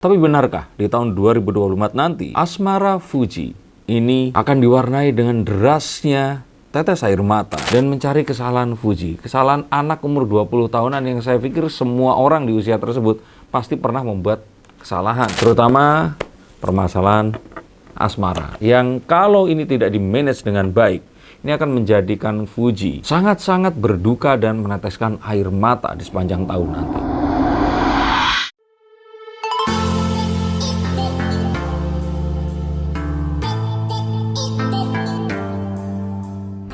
Tapi benarkah di tahun 2024 nanti, asmara Fuji ini akan diwarnai dengan derasnya tetes air mata dan mencari kesalahan Fuji, kesalahan anak umur 20 tahunan yang saya pikir semua orang di usia tersebut pasti pernah membuat kesalahan, terutama permasalahan asmara yang kalau ini tidak di-manage dengan baik, ini akan menjadikan Fuji sangat-sangat berduka dan meneteskan air mata di sepanjang tahun nanti.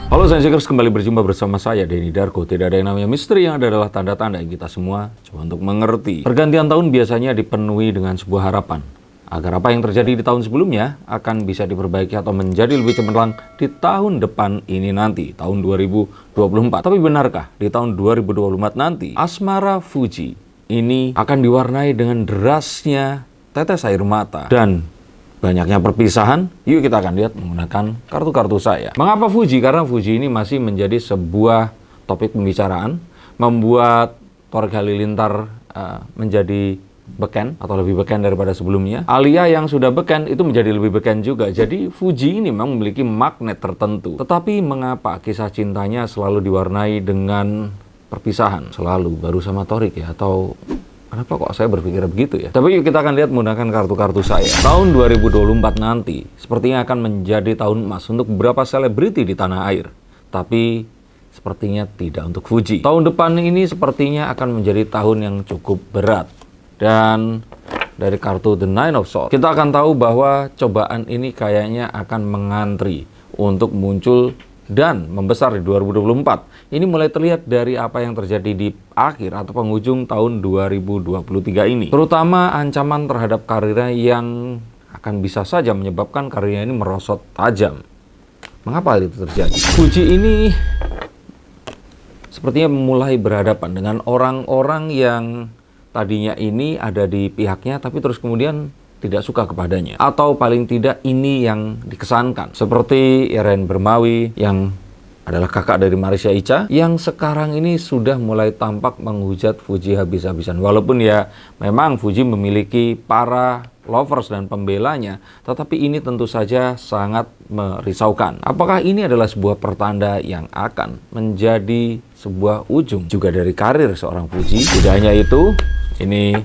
Halo Science-Seekers, kembali berjumpa bersama saya Denny Darko. Tidak ada yang namanya misteri, yang ada adalah tanda-tanda yang kita semua coba untuk mengerti. Pergantian tahun biasanya dipenuhi dengan sebuah harapan agar apa yang terjadi di tahun sebelumnya akan bisa diperbaiki atau menjadi lebih cemerlang di tahun depan ini nanti, tahun 2024. Tapi benarkah di tahun 2024 nanti, asmara Fuji ini akan diwarnai dengan derasnya tetes air mata dan banyaknya perpisahan? Yuk kita akan lihat menggunakan kartu-kartu saya. Mengapa Fuji? Karena Fuji ini masih menjadi sebuah topik pembicaraan, membuat Torik Halilintar menjadi beken atau lebih beken daripada sebelumnya. Alia yang sudah beken itu menjadi lebih beken juga. Jadi Fuji ini memang memiliki magnet tertentu. Tetapi mengapa kisah cintanya selalu diwarnai dengan perpisahan? Selalu baru sama Torik ya, atau kenapa kok saya berpikir begitu ya? Tapi yuk kita akan lihat menggunakan kartu-kartu saya. Tahun 2024 nanti sepertinya akan menjadi tahun emas untuk beberapa selebriti di tanah air. Tapi sepertinya tidak untuk Fuji. Tahun depan ini sepertinya akan menjadi tahun yang cukup berat. Dan dari kartu The Nine of Swords, kita akan tahu bahwa cobaan ini kayaknya akan mengantri untuk muncul dan membesar di 2024. Ini mulai terlihat dari apa yang terjadi di akhir atau penghujung tahun 2023 ini. Terutama ancaman terhadap karirnya yang akan bisa saja menyebabkan karirnya ini merosot tajam. Mengapa hal itu terjadi? Fuji ini sepertinya mulai berhadapan dengan orang-orang yang tadinya ini ada di pihaknya tapi terus kemudian tidak suka kepadanya, atau paling tidak ini yang dikesankan, seperti Eren Bermawi yang adalah kakak dari Marissa Icha yang sekarang ini sudah mulai tampak menghujat Fuji habis-habisan. Walaupun ya memang Fuji memiliki para lovers dan pembelanya, tetapi ini tentu saja sangat merisaukan. Apakah ini adalah sebuah pertanda yang akan menjadi sebuah ujung juga dari karir seorang Fuji? Tidak hanya itu, ini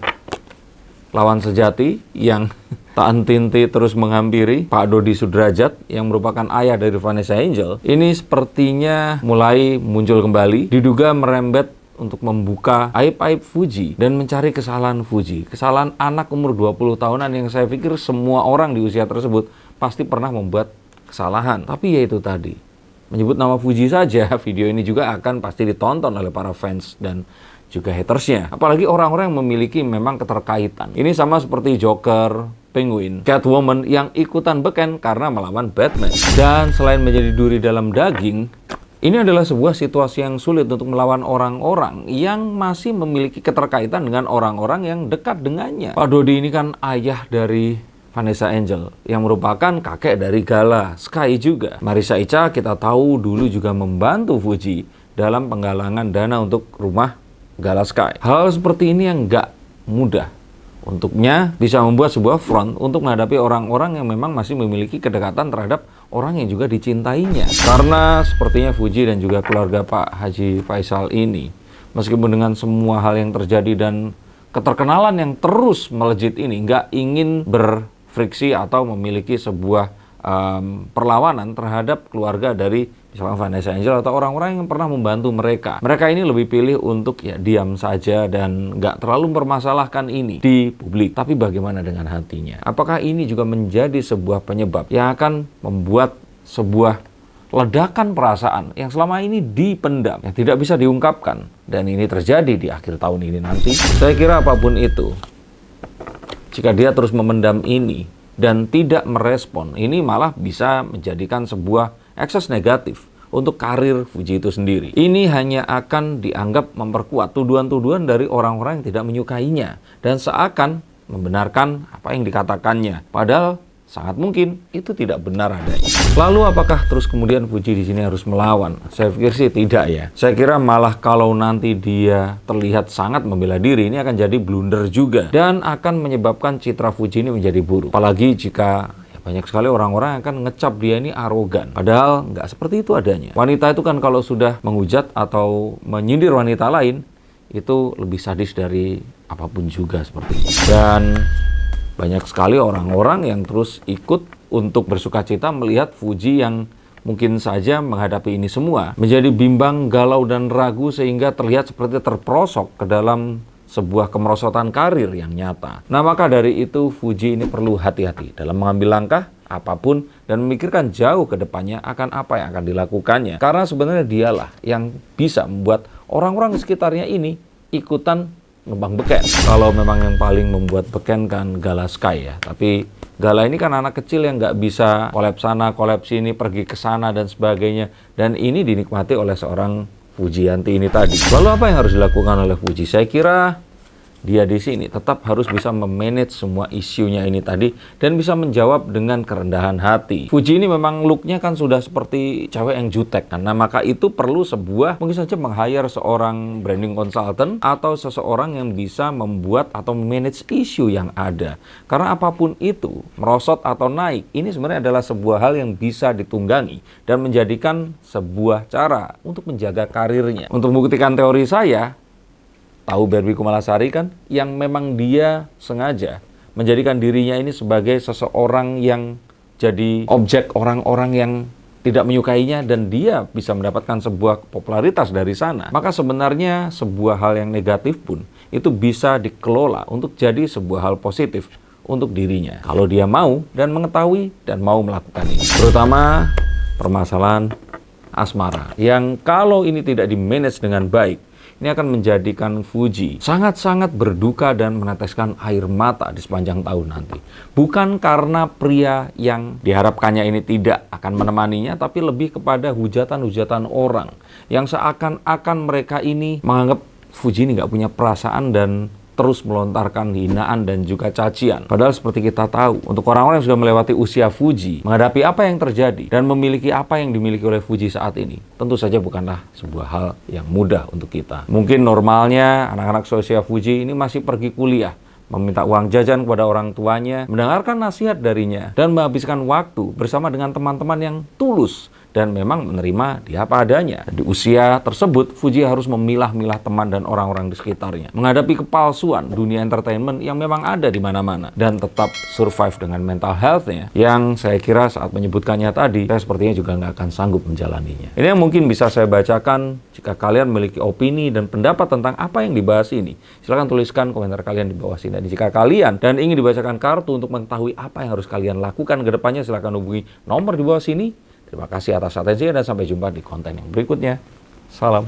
lawan sejati yang tak henti terus menghampiri, Pak Dodi Sudrajat yang merupakan ayah dari Vanessa Angel. Ini sepertinya mulai muncul kembali, diduga merembet untuk membuka aib-aib Fuji dan mencari kesalahan Fuji, kesalahan anak umur 20 tahunan yang saya pikir semua orang di usia tersebut pasti pernah membuat kesalahan. Tapi ya itu tadi, menyebut nama Fuji saja, video ini juga akan pasti ditonton oleh para fans dan juga hatersnya. Apalagi orang-orang yang memiliki memang keterkaitan. Ini sama seperti Joker, Penguin, Catwoman yang ikutan beken karena melawan Batman. Dan selain menjadi duri dalam daging, ini adalah sebuah situasi yang sulit untuk melawan orang-orang yang masih memiliki keterkaitan dengan orang-orang yang dekat dengannya. Pak Dodi ini kan ayah dari Vanessa Angel yang merupakan kakek dari Gala Sky juga. Marissa Icha kita tahu dulu juga membantu Fuji dalam penggalangan dana untuk rumah Gala Sky. Hal seperti ini yang nggak mudah untuknya bisa membuat sebuah front untuk menghadapi orang-orang yang memang masih memiliki kedekatan terhadap orang yang juga dicintainya. Karena sepertinya Fuji dan juga keluarga Pak Haji Faisal ini, meskipun dengan semua hal yang terjadi dan keterkenalan yang terus melejit ini, nggak ingin berfriksi atau memiliki sebuah perlawanan terhadap keluarga dari misalnya Vanessa Angel atau orang-orang yang pernah membantu mereka. Mereka ini lebih pilih untuk ya diam saja dan nggak terlalu mempermasalahkan ini di publik. Tapi bagaimana dengan hatinya? Apakah ini juga menjadi sebuah penyebab yang akan membuat sebuah ledakan perasaan yang selama ini dipendam, yang tidak bisa diungkapkan, dan ini terjadi di akhir tahun ini nanti? Saya kira apapun itu, jika dia terus memendam ini dan tidak merespon, ini malah bisa menjadikan sebuah ekses negatif untuk karir Fuji itu sendiri. Ini hanya akan dianggap memperkuat tuduhan-tuduhan dari orang-orang yang tidak menyukainya dan seakan membenarkan apa yang dikatakannya. Padahal Sangat mungkin itu tidak benar adanya. Lalu apakah terus kemudian Fuji di sini harus melawan? Saya pikir sih tidak ya. Saya kira malah kalau nanti dia terlihat sangat membela diri, ini akan jadi blunder juga dan akan menyebabkan citra Fuji ini menjadi buruk. Apalagi jika banyak sekali orang-orang akan ngecap dia ini arogan. Padahal nggak seperti itu adanya. Wanita itu kan kalau sudah menghujat atau menyindir wanita lain, itu lebih sadis dari apapun juga seperti itu. Dan banyak sekali orang-orang yang terus ikut untuk bersukacita melihat Fuji yang mungkin saja menghadapi ini semua menjadi bimbang, galau, dan ragu sehingga terlihat seperti terperosok ke dalam sebuah kemerosotan karir yang nyata. Nah, maka dari itu Fuji ini perlu hati-hati dalam mengambil langkah apapun dan memikirkan jauh ke depannya akan apa yang akan dilakukannya. Karena sebenarnya dialah yang bisa membuat orang-orang di sekitarnya ini ikutan numpang beken. Kalau memang yang paling membuat beken kan Gala Sky ya. Tapi Gala ini kan anak kecil yang nggak bisa collab sana, collab sini, pergi ke sana dan sebagainya. Dan ini dinikmati oleh seorang Fujianti ini tadi. Lalu apa yang harus dilakukan oleh Fuji? Saya kira dia di sini tetap harus bisa memanage semua isunya ini tadi dan bisa menjawab dengan kerendahan hati. Fuji ini memang looknya kan sudah seperti cewek yang jutek kan. Nah, maka itu perlu sebuah mungkin saja meng-hire seorang branding consultant atau seseorang yang bisa membuat atau manage isu yang ada. Karena apapun itu, merosot atau naik, ini sebenarnya adalah sebuah hal yang bisa ditunggangi dan menjadikan sebuah cara untuk menjaga karirnya. Untuk membuktikan teori saya, tahu Barbie Kumalasari kan, yang memang dia sengaja menjadikan dirinya ini sebagai seseorang yang jadi objek orang-orang yang tidak menyukainya dan dia bisa mendapatkan sebuah popularitas dari sana. Maka sebenarnya sebuah hal yang negatif pun itu bisa dikelola untuk jadi sebuah hal positif untuk dirinya. Kalau dia mau dan mengetahui dan mau melakukan ini. Terutama permasalahan asmara yang kalau ini tidak di-manage dengan baik, ini akan menjadikan Fuji sangat-sangat berduka dan meneteskan air mata di sepanjang tahun nanti. Bukan karena pria yang diharapkannya ini tidak akan menemaninya, tapi lebih kepada hujatan-hujatan orang yang seakan-akan mereka ini menganggap Fuji ini nggak punya perasaan dan terus melontarkan hinaan dan juga cacian. Padahal seperti kita tahu, untuk orang-orang yang sudah melewati usia Fuji, menghadapi apa yang terjadi dan memiliki apa yang dimiliki oleh Fuji saat ini, tentu saja bukanlah sebuah hal yang mudah untuk kita. Mungkin normalnya anak-anak seusia Fuji ini masih pergi kuliah, meminta uang jajan kepada orang tuanya, mendengarkan nasihat darinya, dan menghabiskan waktu bersama dengan teman-teman yang tulus dan memang menerima dia apa adanya. Di usia tersebut, Fuji harus memilah-milah teman dan orang-orang di sekitarnya, menghadapi kepalsuan dunia entertainment yang memang ada di mana-mana, dan tetap survive dengan mental health-nya, yang saya kira saat menyebutkannya tadi, saya sepertinya juga nggak akan sanggup menjalaninya. Ini yang mungkin bisa saya bacakan. Jika kalian memiliki opini dan pendapat tentang apa yang dibahas ini, silahkan tuliskan komentar kalian di bawah sini. Dan jika kalian dan ingin dibacakan kartu untuk mengetahui apa yang harus kalian lakukan ke depannya, silahkan hubungi nomor di bawah sini. Terima kasih atas atensinya dan sampai jumpa di konten yang berikutnya. Salam.